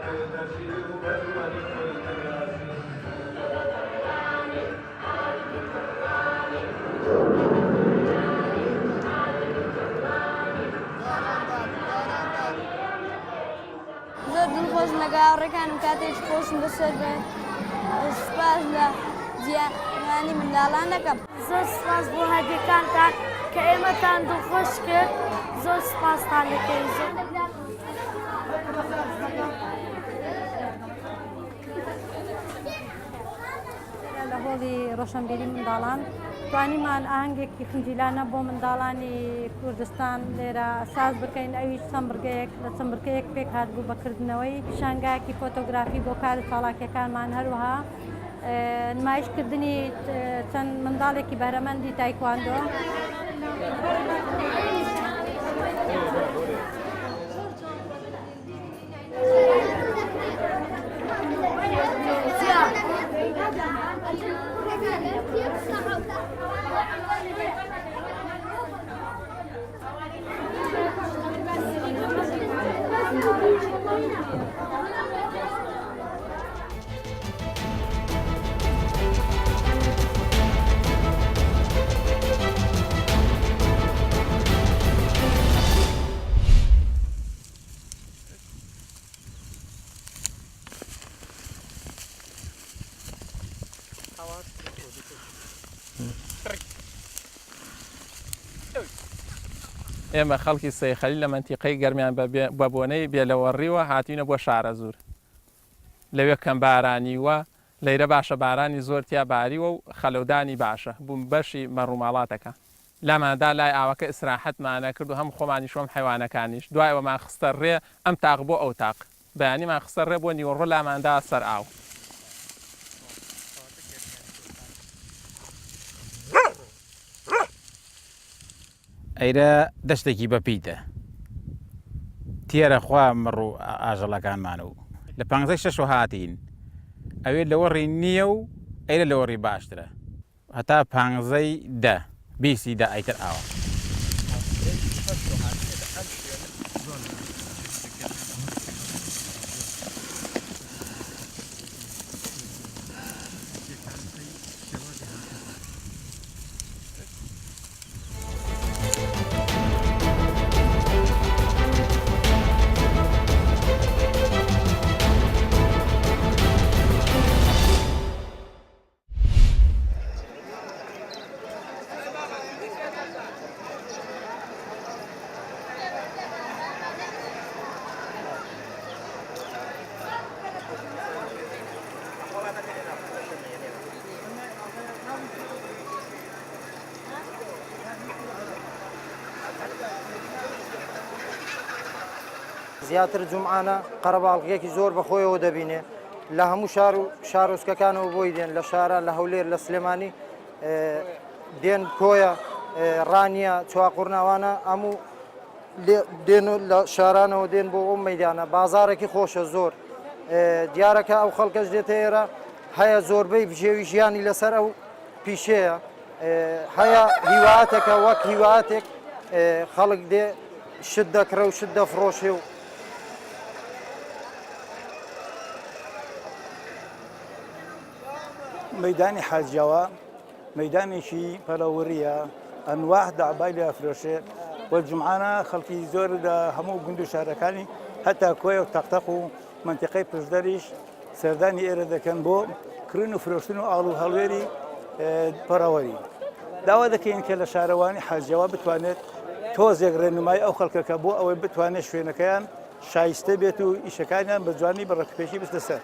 زۆر دڵخۆش لە گاوەڕێکانم کاتێک خۆشم بەسەر بێت سوپاس لە جیهانی منداڵان دەکەم. زۆر سپاس بۆ هەدیەکانتان کە ئێمەتان دڵخۆش کرد. زۆر سپاستان دەکەین. لە هۆڵی ڕۆشنبیری منداڵان توانیمان ئاهەنگێکی خنجیلانە بۆ منداڵانی کوردستان لێرە ساز بکەین. ئەویش چەمبرگەیەک لە چەمبرگەیەک پێک هاتبوو بەکردنەوەی شانگایەکی فۆتۆگرافی بۆ کار چالاکیەکانمان هەروەها نمایشکردنی چەند منداڵێکی بەرەمەندی تایکواندۆ. ئێمە خەڵکی سەیخەلیل لە مەنتیقەی گەرمیان بە بۆنەی بێلەوەڕیوە هاتوینە بۆ شارەزور. لەوێ کەم بارانی وە لەیرە باشە بارانی زۆر تیا باریوە و خەلەودانی باشە بووم بەشی مەڕووماڵاتەکە. لاماندا لای ئاوەکە ئیسراحەتمانە کرد و هەم خۆمانی شۆم حیوانەکانیش. دوایەوەمان خستە ڕێ ئەم تاق بۆ ئەو تاق. بەیانیمان خستە ڕێ بۆ نیوەڕۆ لاماندا سەر ئاو. ئەیرە دەشتێکی بەپیتە تێرە خوا مڕ و ئاژەڵەکانمان و لە 15 هاتین ئەوێ لەوەڕی نییە و ئەیرە لەوەڕی باشترە هەتا 15 20 ئەیتر ئاوە. زیاتر جومعانە قەرەباڵغیەکی زۆر بەخۆیەوە دەبینێ لە هەموو شار و شارۆچکەکانەوە بۆی دێن لە شارە لە هەولێر لە سلێمانی دێن کۆیە ڕانیە چواقورناوانە هەموو دێن لە شارانەوە دێن بۆ ئەو مەیدانە بازارێکی خۆشە زۆر دیارەکە ئەو خەڵکەش دێتە ئێرە هەیە زۆربەی بژێوی ژیانی لەسەر ئەو پیشەیە هەیە هیواتێکە وەک هیواتێک خەڵک دێ شت دەکرە و شت دەفرۆشێ و مەدانی حاجەوە مەدانێکی پەلەوریە ئەنواع دابای لە ئەفرۆشێ وە جمعانە خەڵکی زۆر لە هەموو گوند و شارەکانی هەتا کۆی و تەقتەق و منتیقەی پشدەریش سەردانی ئێرە دەکەن بۆ کڕین و فرۆشتن و ئاڵ و هەڵوێری پەڕەوەری داوا دەکەین کە لە شارەوانی حاجەوە بتوانێت تۆزێک ڕێنمای ئەو خەڵکەکە بۆ ئەوەی بتوانێت شوێنەکەیان شایستە بێت و ئیشەکانیان بە جوانی بە ڕێکپێشی بستە سەر.